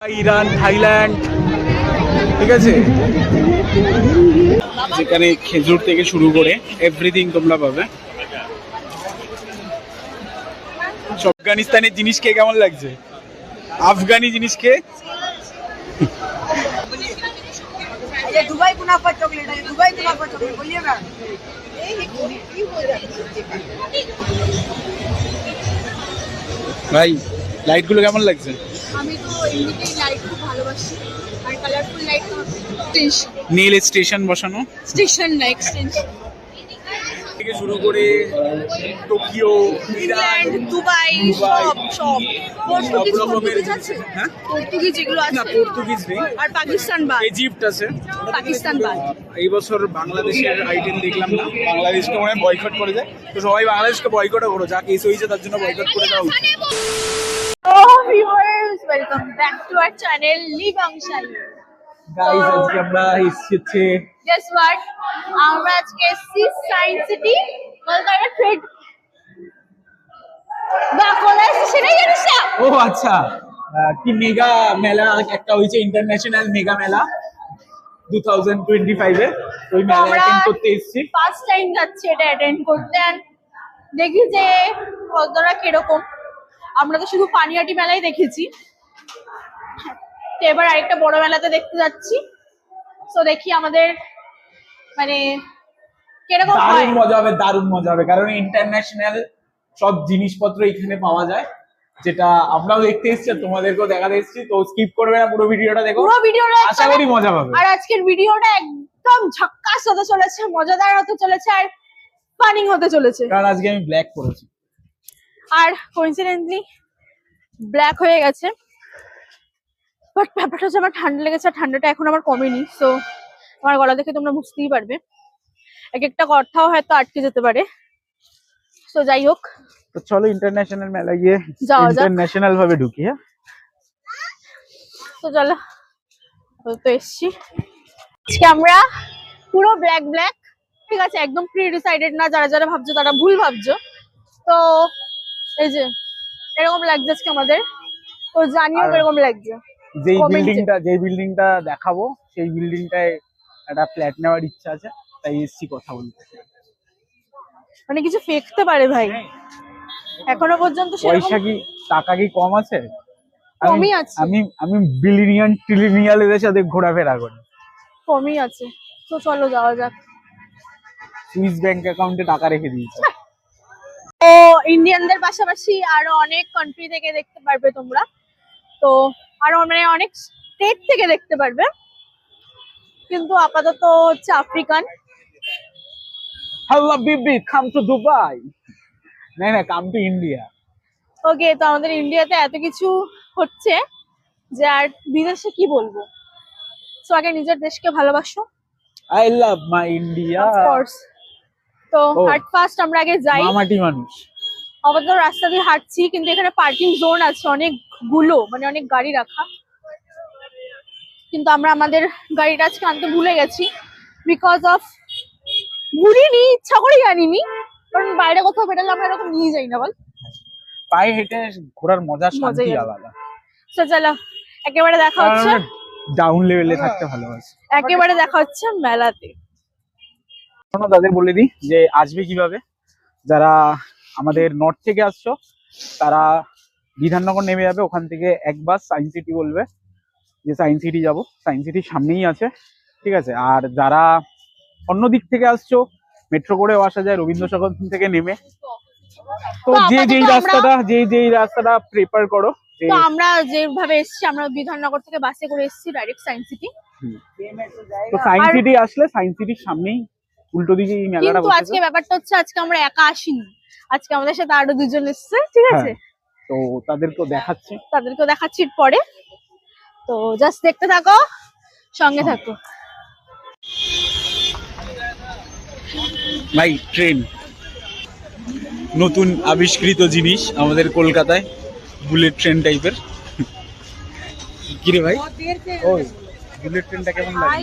Iran, Thailand, ঠিক আছে, যেখানে খেজুর থেকে শুরু করে এভরিথিং তোমরা পাবে। আফগানিস্তানের জিনিস খেয়ে কেমন লাগছে? আফগানি জিনিস খেয়ে दुबई कुनाफा चॉकलेट है, दुबई कुनाफा चॉकलेट बोलिए ना। ভাই লাইট গুলো কেমন লাগছে? আমি তো এমনিতেই লাইট খুব ভালোবাসি আর কালারফুল লাইট তো নীল স্টেশন বসানো স্টেশন না এক্সটেনশন। থেকে শুরু করে Tokyo, Iran, England, Dubai Dubai, সব পর্তুগিজ সব রকমের আছে, হ্যাঁ পর্তুগিজ যেগুলো না, আছে পর্তুগিজ নেই, আর পাকিস্তান বাদ, ইজিপ্ট আছে। পাকিস্তান বাদ। এই বছর বাংলাদেশের আইটেম দেখলাম না, বাংলাদেশকে মনে হয় বয়কট করে যায়, তো সবাই বাংলাদেশকে বয়কটও করো, যা কেস হয়েছে তার জন্য বয়কট করে দাও। Hello viewers, welcome back to our channel লিবাংশালী। গাইস আজকে আমরা এসেছি গেস হোয়াট, আমরা আজকে এসেছি সায়েন্স সিটি, কলকাতা ট্রেড বা কোলাস, সেটাই জানিস না? ও আচ্ছা, কি মেগা মেলা একটা হয়েছে, ইন্টারন্যাশনাল মেগা মেলা 2025 এ, ওই মেলা আমরা অ্যাটেন্ড করতে এসেছি। ফার্স্ট টাইম যাচ্ছি এটা অ্যাটেন্ড করতে, and দেখি যে কতটা কিরকম। আমরা তো শুধু পানিহাটি মেলাই দেখেছি, তো এবার আরেকটা বড় মেলাতে দেখতে যাচ্ছি। তো দেখি আমাদের মানে কিরকম হয়। দারুণ মজা হবে, দারুণ মজা হবে, কারণ ইন্টারন্যাশনাল সব জিনিসপত্র এখানে পাওয়া যায়, যেটা আমরাও দেখতে এসেছি আর তোমাদেরকেও দেখাতে এসেছি। তো স্কিপ করবে না, পুরো ভিডিওটা দেখো, পুরো ভিডিওটা আশা করি মজা পাবে। আর আজকের ভিডিওটা একদম ঝাক্কাস হতে চলেছে, মজাদার হতে চলেছে আর ফানিং হতে চলেছে। কারণ আজকে আমি ব্ল্যাক করেছি আর কোইন্সিডেন্টলি ব্ল্যাক হয়ে গেছে, বাট ব্যাপারটা হচ্ছে আমার ঠান্ডা লেগেছে, আর ঠান্ডাটা এখন আমার কমেনি। সো আমার গলা দেখে তোমরা বুঝতেই পারবে, এক একটা কথাও হয়তো আটকে যেতে পারে। তো যাই হোক, তো চলো ইন্টারন্যাশনাল মেলা গিয়ে যাওয়া যাক। ইন্টারন্যাশনাল ভাবে ঢুকি। হ্যাঁ, তো চলো, তো এসছি আজকে আমরা পুরো ব্ল্যাক ব্ল্যাক, ঠিক আছে, একদম প্রি ডিসাইডেড না, যারা যারা ভাবছো তারা ভুল ভাবছো। তো এই যে এরকম লাগছে আজকে আমাদের, তো জানিও আর এরকম লাগছে। যেই Comment এ। বিল্ডিংটা দেখাবো, সেই বিল্ডিংটায় একটা ফ্ল্যাট নেওয়ার ইচ্ছা আছে, তাই এসছি কথা বলতে। মানে কিছু ফেকতে পারে ভাই, এখনো পর্যন্ত পয়সা সেরকম কি, টাকা কি কম আছে? কমই আছে। আমি বিলিয়নিয়ান ট্রিলিয়নিয়ালের সাথে ঘোরাফেরা করি। কমই আছে। তো চলো যাওয়া যাক। সুইস ব্যাংক অ্যাকাউন্টে টাকা রেখে দিয়েছে। ও ইন্ডিয়ানদের পাশাপাশি আরো অনেক কান্ট্রি থেকে দেখতে পারবে তোমরা, তো আরো মানে অনেক স্টেট থেকে দেখতে পারবে, কিন্তু আপাতত হচ্ছে African. Hello Bibi, come to Dubai. না, কাম টু ইন্ডিয়া। ওকে, তো আমাদের ইন্ডিয়াতে এত কিছু হচ্ছে যে আর বিদেশে কি বলবো। সো আগে নিজের দেশকে ভালোবাসো, I love my India. Of course. তো ও। হাট ফার্স্ট আমরা আগে যাই। মামাটি মানুষ। আপাতত রাস্তা দিয়ে হাঁটছি, কিন্তু এখানে পার্কিং জোন আছে অনেকগুলো, মানে অনেক গাড়ি রাখা, কিন্তু আমরা আমাদের গাড়িটা আজকে আনতে ভুলে গেছি, বিকজ অফ ভুলিনি, ইচ্ছা করেই আনিনি, কারণ বাইরে কোথাও বেরোলে আমরা এরকম নিয়ে যাই না, বল। পায়ে হেঁটে ঘোরার মজা, শান্তি মজাই আলাদা। তো চলো, একেবারে দেখা হচ্ছে, ডাউন লেভেলে থাকতে ভালোবাসি। একেবারে দেখা হচ্ছে মেলাতে। তাদের বলে দিই যে আসবে কিভাবে। যারা আমাদের নর্থ থেকে আসছো তারা বিধাননগর নেমে যাবে, ওখান থেকে এক বাস সায়েন্স সিটি বলবে যে সায়েন্স সিটি যাবো, সায়েন্স সিটির সামনেই আছে, ঠিক আছে। আর যারা অন্য দিক থেকে আসছো, মেট্রো করেও আসা যায় রবীন্দ্র সদন থেকে নেমে। তো তো যেই রাস্তাটা প্রেফার করো। তো আমরা যেভাবে এসেছি, আমরা বিধাননগর থেকে বাসে করে এসেছি ডাইরেক্ট সায়েন্স সিটি। তো সায়েন্স সিটি আসলে সায়েন্স সিটির সামনেই উল্টো দিকে এই মেলাটা কিন্তু বসেছে। আজকে ব্যাপারটা হচ্ছে, আজকে আমরা একা আসিনি, আজকে আমাদের সাথে আরো দুজন এসেছে, ঠিক আছে। তো তাদেরকেও দেখাচ্ছি। তাদেরকেও দেখাচ্ছি পরে, তো জাস্ট দেখতে থাকো, সঙ্গে থাকো। ভাই ট্রেন নতুন আবিষ্কৃত জিনিস আমাদের কলকাতায়, বুলেট ট্রেন টাইপের। কিরে ভাই, ওই বুলেট ট্রেনটা কেমন লাগে?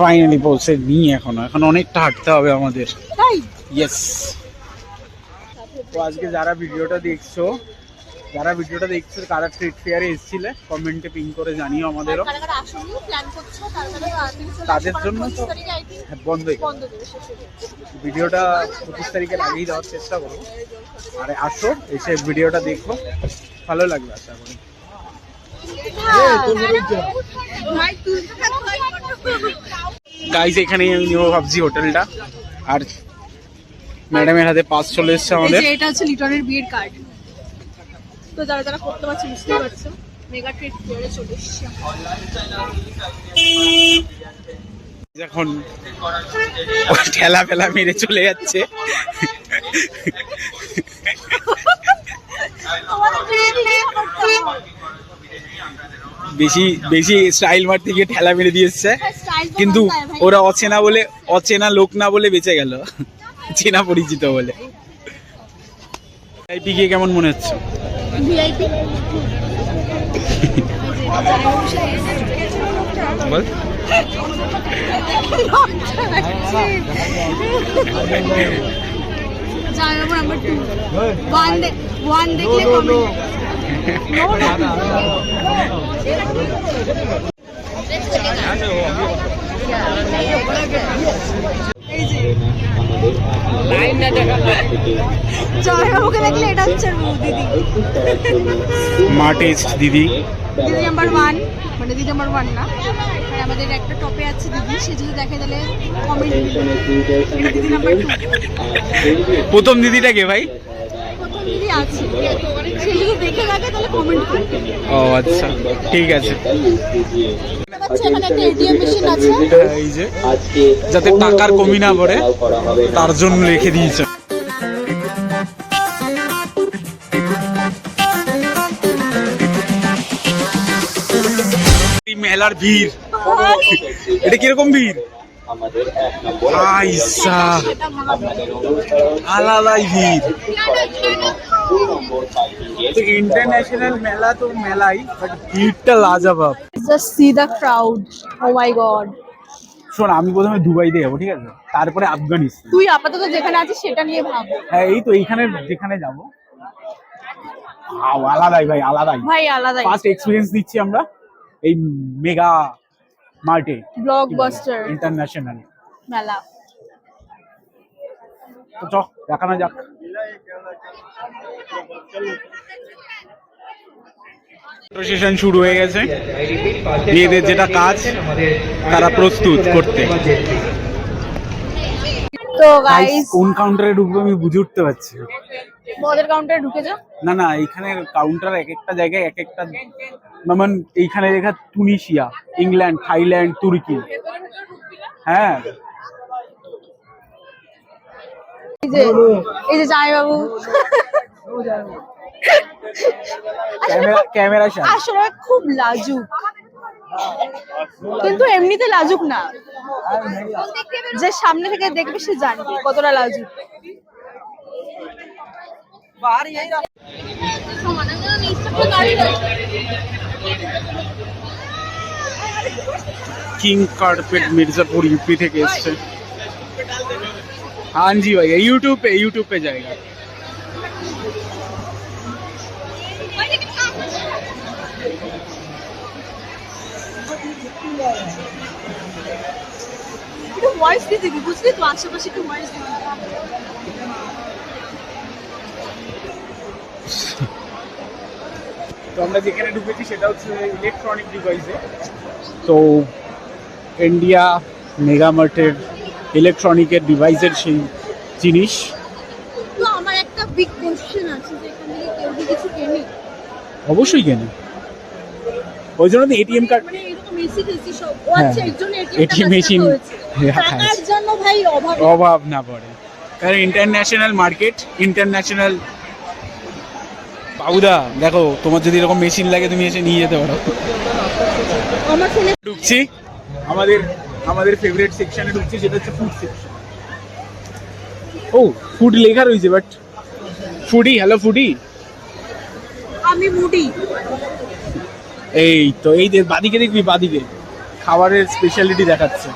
ফাইনালি পৌঁছে নি, এখন অনেকটা হাঁটতে হবে আমাদের। ইয়েস। তো আজকে যারা ভিডিওটা দেখছো যারা ভিডিওটা দেখছো কারা ট্রেড ফেয়ারে এসেছিলে কমেন্টে পিন করে জানিও আমাদেরও। কারা কারা আসেনি প্ল্যান করছো তারা তাদের জন্য তো হ্যাঁ, বন্ধই বন্ধ দেবে শেষ হয়ে যাবে। ভিডিওটা 25 তারিখের আগেই দেওয়ার চেষ্টা করবো। আরে আসো, এসে ভিডিওটা দেখো, ভালো লাগবে আশা করি। গাইস এখানেই আমি নেবো ভাবছি হোটেলটা। আর ম্যাডামের হাতে পাস চলে এসছে আমাদের। এটা হচ্ছে লিটনের বিয়ের কার্ড। তো যারা যারা করতে পারছে বুঝতেই পারছো, মেগা ট্রেড ফেয়ারে চলে এসেছি। যখন ঠেলা ফেলা মেরে চলে যাচ্ছে, বেশি বেশি স্টাইল মারতে গিয়ে ঠেলা মেরে দিয়ে এসছে, কিন্তু ওরা অচেনা লোক না বলে বেঁচে গেল, চেনা পরিচিত বলে। ভিআইপি গিয়ে কেমন মনে হচ্ছে? ভিআইপি বল। নাম্বার 2 1 দেখলে কমেন্ট। জয়বাবুকে দেখলে এটা হচ্ছে দিদি, মা টেস্ট দিদি। দিদি নাম্বার 1, মানে দিদি নাম্বার 1 না, আর আমাদের একটা টপে আছে দিদি, সে যদি দেখে তাহলে কমেন্ট দিবে। দিদি নাম্বার 2, প্রথম দিদিটা কে ভাই? প্রথম দিদি আছে, সে যদি দেখে থাকে তাহলে কমেন্ট করবে। ও আচ্ছা, ঠিক আছে। এখানে একটা এটিএম মেশিন আছে, এই যে যাতে টাকার কমি না পড়ে তার জন্য রেখে দিয়েছে। মেলার ভিড়, এটা কিরকম ভিড়? আইসা আলাদাই ভিড়। তো ইন্টারন্যাশনাল মেলা তো মেলাই, বাট ভিড়টা লাজবাব। Just see the crowd, oh my God. শোন, আমি প্রথমে দুবাইতে যাবো, ঠিক আছে, তারপরে আফগানিস্তান। তুই আপাতত যেখানে আছিস সেটা নিয়ে ভাব। হ্যাঁ এই তো এইখানে যেখানে যাবো আলাদাই ভাই, আলাদাই ভাই আলাদাই। ফার্স্ট এক্সপিরিয়েন্স দিচ্ছি আমরা এই মেগা মার্টে, ব্লকবাস্টার ইন্টারন্যাশনাল মেলা। তো চ দেখানো যাক। সেশন শুরু হয়ে গেছে, মেয়েদের যেটা কাজ তারা প্রস্তুত করতে। তো গাইস কোন কাউন্টারে ঢুকবো আমি বুঝে উঠতে পারছি না। মদের কাউন্টারে ঢুকে যা। না না, এইখানে কাউন্টার এক একটা জায়গায় এক একটা, যেমন এইখানে লেখা তুনিশিয়া, ইংল্যান্ড, থাইল্যান্ড, তুর্কি। হ্যাঁ এই যে জামাইবাবু ক্যামেরা শাট। আসলে খুব লাজুক, কিন্তু এমনিতে লাজুক না, যে সামনে থেকে দেখবে সে জানবে কতটা লাজুক। किंग कारपेट मिर्जापुर यूपी থেকে এসেছে। हाँ जी भैया, यूट्यूब पे जाएगा। একটু ভয়েস দিয়ে দিবি, বুঝলি তো, আশেপাশে একটু ভয়েস দিবি। তো আমরা যেখানে ঢুকেছি সেটা হচ্ছে ইলেকট্রনিক ডিভাইসে। তো ইন্ডিয়া মেগা মার্টের ইলেকট্রনিকের ডিভাইসের সেই জিনিস। তো আমার একটা বিগ কোশ্চেন আছে, যে এখান থেকে কেউ কি কিছু কেনে? অবশ্যই কেনে, ওই জন্য তো এটিএম কার্ড, মানে এরকম মেসি টেসি সব ও হ্যাঁ, আছে, এর জন্য ATM মেশিন টাকার জন্য ভাই অভাব না পড়ে। কারণ ইন্টারন্যাশনাল মার্কেট, ইন্টারন্যাশনাল। বাবুদা দেখো, তোমার যদি এরকম মেশিন লাগে তুমি এসে নিয়ে যেতে পারো। আমার ফোনে ঢুকছি আমাদের ফেভারিট সেকশনে ঢুকছি, যেটা হচ্ছে ফুড সেকশন। ও ফুড লেখা রয়েছে, বাট ফুডি, হ্যালো ফুডি। আমি মুডি। এই তো এই যে বাদিকে দেখবি, বাদিকে খাবারের স্পেশালিটি দেখাচ্ছে।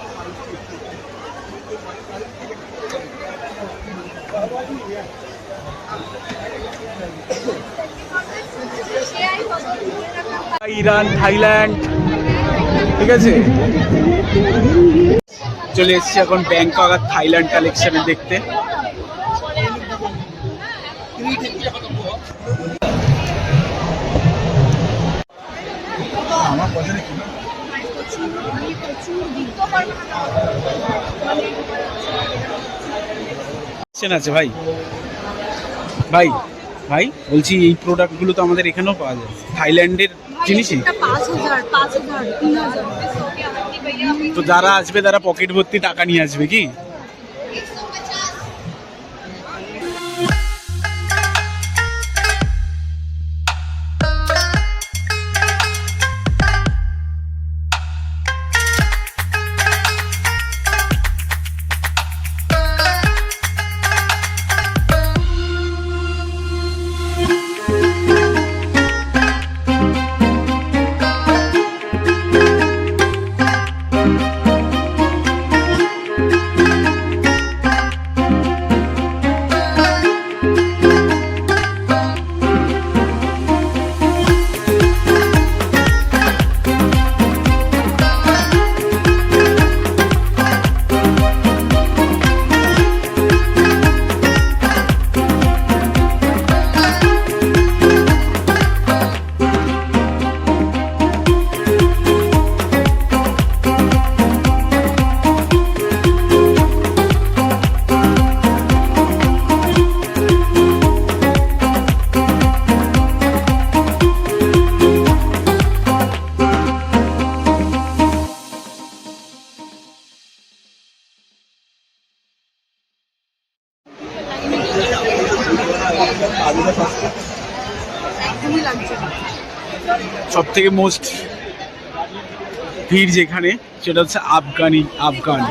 ইরান, থাইল্যান্ড, ঠিক আছে। চলে এসেছি এখন ব্যাংকক আর থাইল্যান্ড কালেকশনে দেখতে। আছে ভাই ভাই ভাই বলছি এই প্রোডাক্ট গুলো তো আমাদের এখানেও পাওয়া যায়, থাইল্যান্ডের জিনিসই। 5000 5000 3000 তো যারা আসবে তারা পকেট ভর্তি টাকা নিয়ে আসবে কি? সব থেকে মোস্ট ভিড় যেখানে সেটা হচ্ছে আফগান,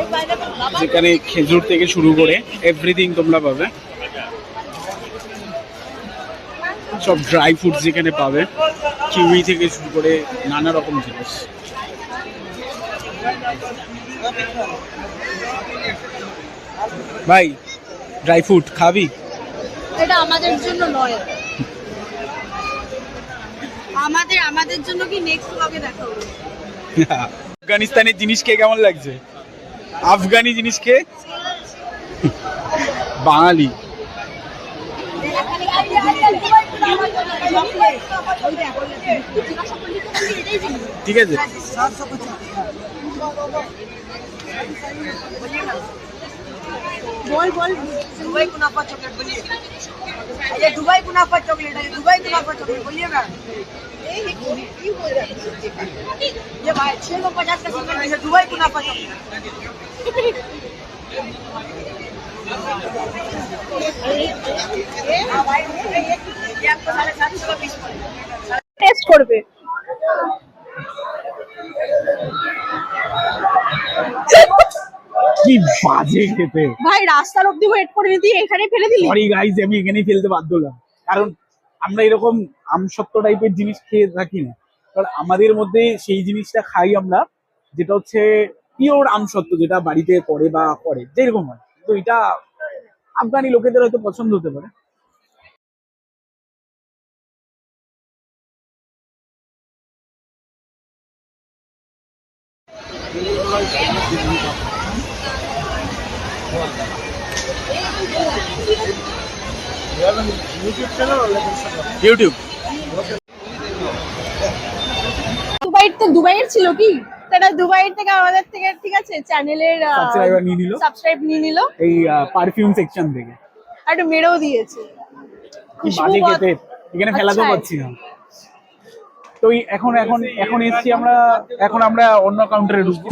যেখানে খেজুর থেকে শুরু করে এভরিথিং তোমরা পাবে। সব ড্রাই ফ্রুটস যেখানে পাবে, কিউই থেকে শুরু করে নানা রকম জিনিস। ভাই ড্রাই ফ্রুট খাবি? এটা আমাদের জন্য নয়, আমাদের জন্য কি নেক্সট ব্লগে দেখা হবে। আফগানিস্তানের জিনিস খেয়ে কেমন লাগছে? আফগানি জিনিস খেয়ে বাঙালি। ঠিক আছে, बोल दुबई कुनाफा चॉकलेट बोलिए। ये दुबई कुनाफा चॉकलेट है, दुबई कुनाफा चॉकलेट बोलिए ना। ये भाई 650 का सिंगल पीस है, दुबई कुनाफा चॉकलेट। ये आपको 750 का पीस पड़ेगा। টেস্ট করবে। কি বাজে খেতে ভাই রাস্তার অব্দি ওয়েট করে নিতি, এখানে ফেলে দিলি। সরি গাইজ, আমি এখানেই ফেলতে বাধ্য হলাম, কারণ আমরা এরকম আমসত্ত্ব টাইপের জিনিস খেয়ে থাকি না। কারণ আমাদের মধ্যে সেই জিনিসটা খাই আমরা, যেটা হচ্ছে পিওর আমসত্ত্ব, যেটা বাড়িতে করে বা করে যেরকম হয়। তো এটা আফগানি লোকেদের হয়তো পছন্দ হতে পারে। ইউটিউব দুবাইয়ের ছিল কি সেটা, দুবাইয়ের থেকে আমাদের থেকে ঠিক আছে চ্যানেলের সাবস্ক্রাইব নিয়ে নিল এই পারফিউম সেকশন থেকে, আর একটু মেরেও দিয়েছে। কি বাজে খেতে, এখানে ফেলাতেও পাচ্ছি না। তো এখন এখন এখন এসছি আমরা, এখন আমরা অন্য কাউন্টারে ঢুকবো।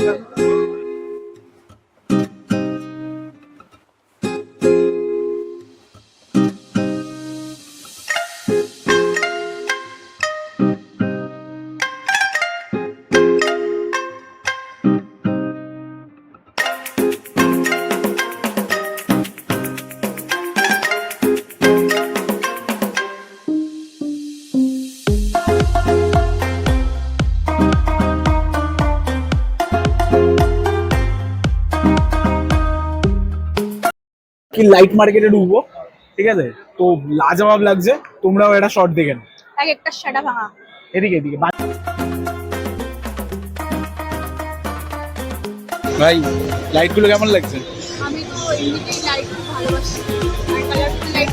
কি লাইট মার্কেটে ঢুকবো, ঠিক আছে। তো লাজবাব লাগছে, তোমরাও একটা শর্ট দেখে নাও। এক একটা সেটা ভাঙা এদিকে এদিকে ভাই লাইট গুলো কেমন লাগছে? আমি তো এমনিতেই লাইট খুব ভালোবাসি, আর কালারফুল লাইট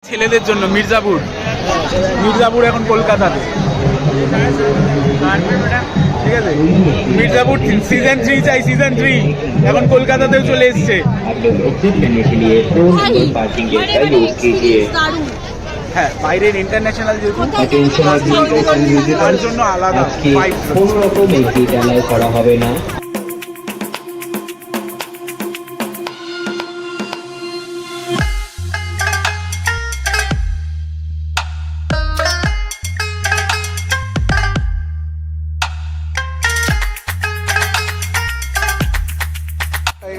ছেলেদের জন্য মির্জাপুর এখন কলকাতাতে, ঠিক আছে? মির্জাপুর সিজন 3 চাই, সিজন 3 এখন কলকাতাতেও চলে এসছে। হ্যাঁ, বাইরের ইন্টারন্যাশনাল তার জন্য আলাদা কোনো রকম এসি জ্বালায় করা হবে না।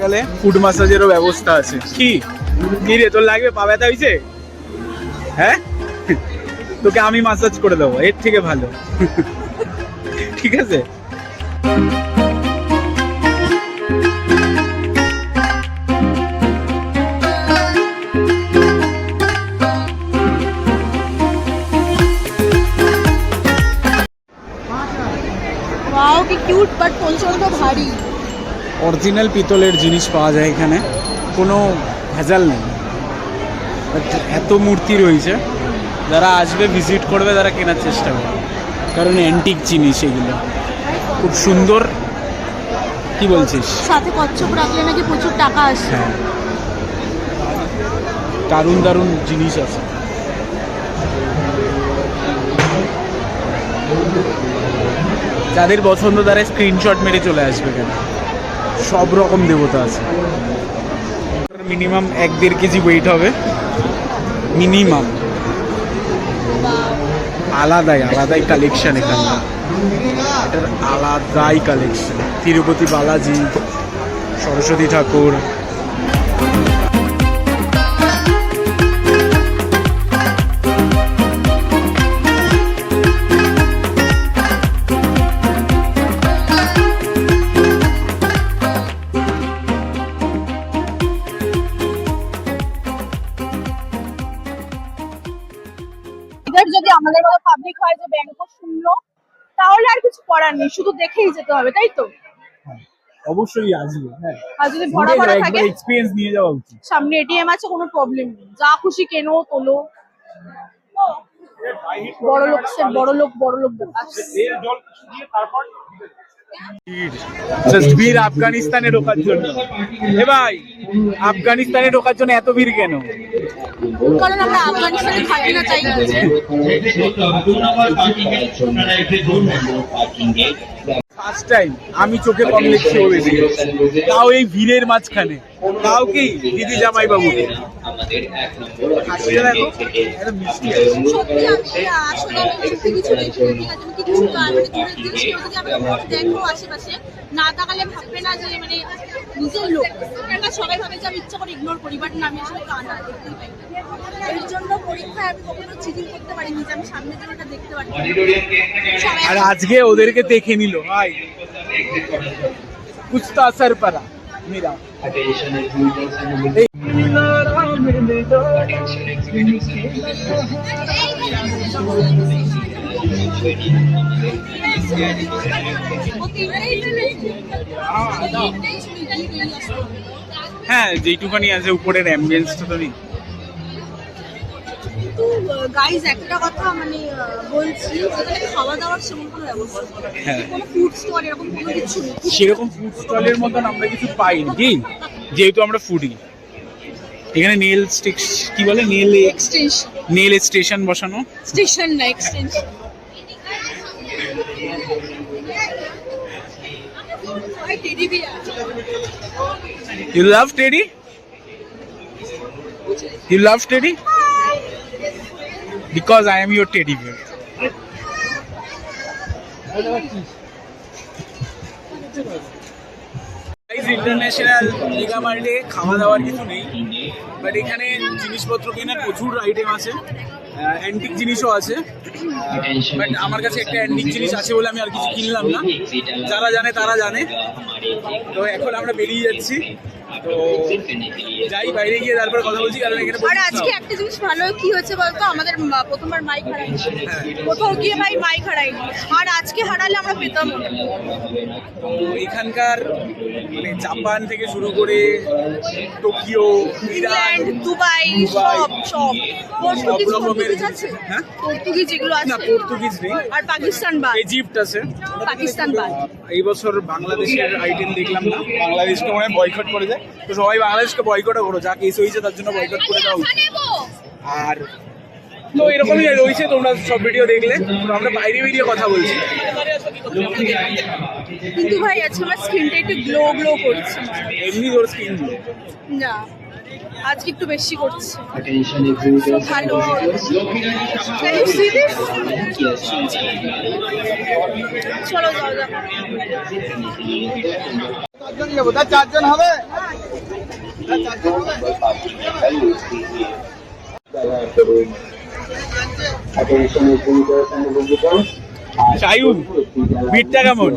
গেলে ফুড ম্যাসাজেরও ব্যবস্থা আছে। কি কি রে, তোর লাগবে? পা ব্যথা হয়েছে? হ্যাঁ, তোকে আমি ম্যাসাজ করে দেবো, এর থেকে ভালো। ঠিক আছে। ওয়াও কি কিউট, বাট প্রচন্ড ভারী। অরিজিনাল পিতলের জিনিস পাওয়া যায় এখানে, কোনো ভেজাল নেই। এত মূর্তি রয়েছে, যারা আসবে ভিজিট করবে তারা কেনার চেষ্টা করবে, কারণ অ্যান্টিক জিনিস এগুলো খুব সুন্দর। কি বলছিস? সাথে কচ্ছপ রাখলে নাকি প্রচুর টাকা আসে। হ্যাঁ, দারুণ দারুণ জিনিস আছে। যাদের পছন্দ তারা স্ক্রিনশট মেরে চলে আসবে, কেন সব রকম দেবতা আছে। মিনিমাম 1-1.5 কেজি ওয়েট হবে মিনিমাম। আলাদাই কালেকশন এখানে, এটার আলাদাই কালেকশন। তিরুপতি বালাজি, সরস্বতী ঠাকুর, যদি আমাদের মতো পাবলিক হয় যে ব্যাংক শূন্য, তাহলে আর কিছু করার নেই, শুধু দেখেই যেতে হবে, তাই তো? অবশ্যই আসবে। হ্যাঁ, আর যদি ভরা ভরা থাকে, এক্সপেরিয়েন্স নিয়ে যাওয়া উচিত। সামনে এটিএম আছে, কোনো প্রবলেম নেই, যা খুশি কেনো তোলো। বড় লোক জাস্ট ভিড় আফগানিস্তানে ঢোকার জন্য। এ ভাই, আফগানিস্তানে ঢোকার জন্য এত ভিড় কেন? কারণ আমরা আফগানিস্তানে থাকি না, তাই ফার্স্ট টাইম আমি চোখে কম দেখছি ও বেশি, তাও এই ভিড়ের মাঝখানে, তাও কি দিদি জামাই বাবু সত্যি আমি আসলে কিছু দেখিনি, দেখো আশেপাশে না তাকালে ভাববে না যে মানে নিজের লোক, সবাই ভাবে যে আমি ইচ্ছা করে ইগনোর করি, বাট না, আমি আসলে কানা দেখতেই পাই। এর জন্য পরীক্ষায় আমি কখনো চিটিং করতে পারিনি যে আমি সামনে থেকে ওটা দেখতে পারি। আর আজকে ওদেরকে দেখে নিল ভাই, कुछ तो असर पड़ा मेरा। হ্যাঁ যেইটুখানি আছে উপরের অ্যাম্বিয়েন্সটা তো নেই। কিন্তু গাইজ একটা কথা মানে বলছি, যেখানে খাওয়া দাওয়ার সেমন কোনো ব্যবস্থা নেই। হ্যাঁ কোনো ফুড স্টল এরকম কোনো কিছু নেই। সেরকম ফুড স্টলের মতন আমরা কিছু পাইনি কি, যেহেতু আমরা ফুডি। এখানে নেল স্টিক কি বলে, এক্সটেনশন, নেল স্টেশন বসানো। স্টেশন না extension. You love Teddy? You love Teddy? Because I am your teddy bear. International mega মার্টে খাওয়া দাওয়ার কিছু নেই, বাট এখানে জিনিসপত্র কেনার প্রচুর আইটেম আছে, অ্যান্টিক জিনিসও আছে। বাট আমার কাছে একটা অ্যান্টিক জিনিস আছে বলে আমি আর কিছু কিনলাম না, যারা জানে তারা জানে। তো এখন আমরা বেরিয়ে যাচ্ছি, তো যাই বাইরে গিয়ে তারপর কথা বলছি, কারণ এখানে আর আজকে একটা জিনিস ভালো কি হয়েছে বলতো, আমাদের প্রথমবার মাইক হারাইনি, কোথাও গিয়ে ভাই মাইক হারাইনি, আর আজকে হারালে আমরা পেতাম না। তো এখানকার মানে জাপান থেকে শুরু করে টোকিও, ইরান, ইংল্যান্ড, দুবাই, সব সব পর্তুগিজ আছে, হ্যাঁ পর্তুগিজ যেগুলো না আছে, পর্তুগিজ নেই, আর পাকিস্তান বাদ, ইজিপ্ট আছে। পাকিস্তান বাদ। এই বছর বাংলাদেশের আইটেম দেখলাম না, বাংলাদেশকে মনে হয় বয়কট করে যায়, তো সবাই বাংলাদেশকে বয়কটও করো, যা কেস হয়েছে তার জন্য বয়কট করে দেওয়া উচিত। আর তো এরকমই রয়েছে, তোমরা সব ভিডিও দেখলে। তো আমরা বাইরে বেরিয়ে কথা বলছি। কিন্তু ভাই আজকে আমার স্কিনটা একটু গ্লো গ্লো করছে। এমনি তোর স্কিন না আজকে একটু বেশি করছে। Attention exhibitors and Hello. visitors. Can you see this? Yes. চলো যাও যাও। চারজন হবে। Attention exhibitors and visitors. शायूब, बीटता केमन?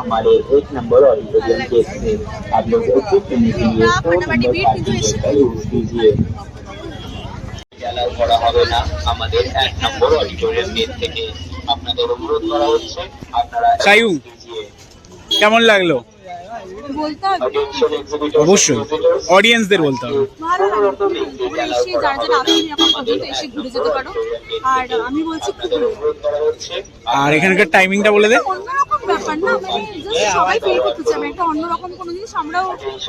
हमारे 1 नंबर ऑडिटोरियम केस में आप लोग उपस्थित होने के लिए ना, 2 फटाफटी नंबर बीट पार्किंग কিন্তু এসে का यूज कीजिए। অ্যালাউ করা হবে না আমাদের 1 নম্বর অডিটোরিয়াম গেট থেকে। আপনাদের অনুরোধ করা হচ্ছে আপনারা শায়ু। কেমন লাগলো? বলতে হবে অবশ্যই অডিয়েন্সদের বলতে হবে। ভালো লাগলো। তোমরা এসে যারা যারা আসেনি এখন পর্যন্ত এসে ঘুরে যেতে পারো। আর আমি বলছি খুব ভালো। আর এখানকার টাইমিংটা বলে দে। অন্যরকম ব্যাপার না, মানে just সবাই ফিল করতেছে আমি একটা অন্যরকম কোনো জিনিস, আমরাও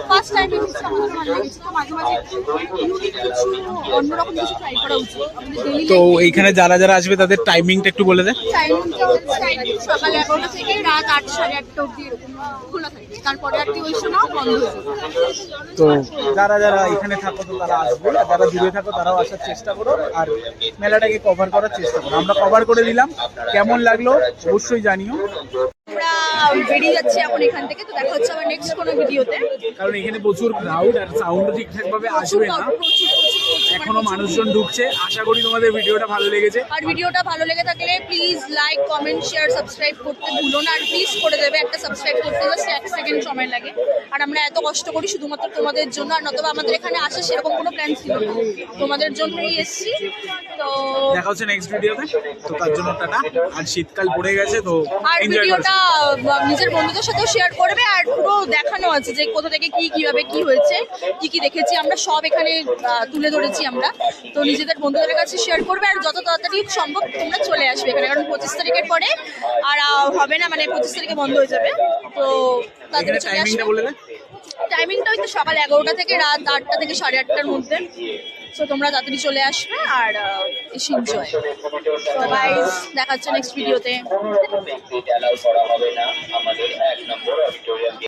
ফার্স্ট টাইম এসেছি, আমাদের ভালো লেগেছে। তো মাঝে মাঝে একটু ইউনিক কিছু অন্যরকম কিছু ট্রাই করা উচিত আমাদের ডেইলি। তো এইখানে যারা যারা আসবে তাদের টাইমিংটা একটু বলে দে। টাইমিংটা হচ্ছে সকাল 11টা থেকে রাত 8 সাড়ে 8টা অবধি এরকম খোলা থাকে, তারপরে আর কি ওই সময় বন্ধ হয়ে যাবে। তো যারা যারা এখানে থাকো তো তারা আসবে, আর যারা দূরে থাকো তারাও আসার চেষ্টা করো, আর মেলাটাকে কভার করার চেষ্টা করো। আমরা কভার করে দিলাম, কেমন লাগলো অবশ্যই জানিও। আমরা বেরিয়ে যাচ্ছি এখন এখান থেকে, তো দেখা হচ্ছে আবার নেক্সট কোনো ভিডিওতে। কারণ এখানে প্রচুর ক্রাউড, আর সাউন্ড ঠিকঠাক ভাবে আসবে না, এখনো মানুষজন ঢুকছে। আশা করি তোমাদের ভিডিওটা ভালো লেগেছে। আর ভিডিওটা ভালো লেগে থাকলে please like, comment, share, subscribe করতে ভুলো না। আর প্লিজ করে দেবে, একটা সাবস্ক্রাইব করতে জাস্ট 1 সেকেন্ড সময় লাগে। আর আমরা এত কষ্ট করি শুধুমাত্র তোমাদের জন্য, আর নতুবা আমাদের এখানে আসে সেরকম কোনো প্ল্যান ছিল না, তোমাদের জন্যই এসেছি। তো দেখা হচ্ছে নেক্সট ভিডিওতে, তো তার জন্য টাটা। আর শীতকাল পড়ে গেছে, তো আর এনজয় ভিডিওটা করো। নিজের বন্ধুদের সাথেও শেয়ার করবে, আর পুরো দেখানো আছে যে কোথা থেকে কি কিভাবে কি হয়েছে, কি কি দেখেছি আমরা সব এখানে তুলে ধরেছি আমরা। তো নিজেদের বন্ধুদের কাছে শেয়ার করবে, আর যত তাড়াতাড়ি সম্ভব তোমরা চলে আসবে এখানে, কারণ 25 তারিখের পরে আর হবে না, মানে 25 তারিখে বন্ধ হয়ে যাবে। তো তাড়াতাড়ি চলে আসবে। টাইমিংটা বলে দে। টাইমিংটা হয়তো সকাল 11টা থেকে রাত 8টা থেকে 8:30টার মধ্যে। তো তোমরা তাড়াতাড়ি চলে আসবে আর এসে এনজয়। তো গাইস দেখা হচ্ছে নেক্সট ভিডিওতে। অ্যালাউ করা হবে না আমাদের 1 নম্বর অডিটোরিয়াম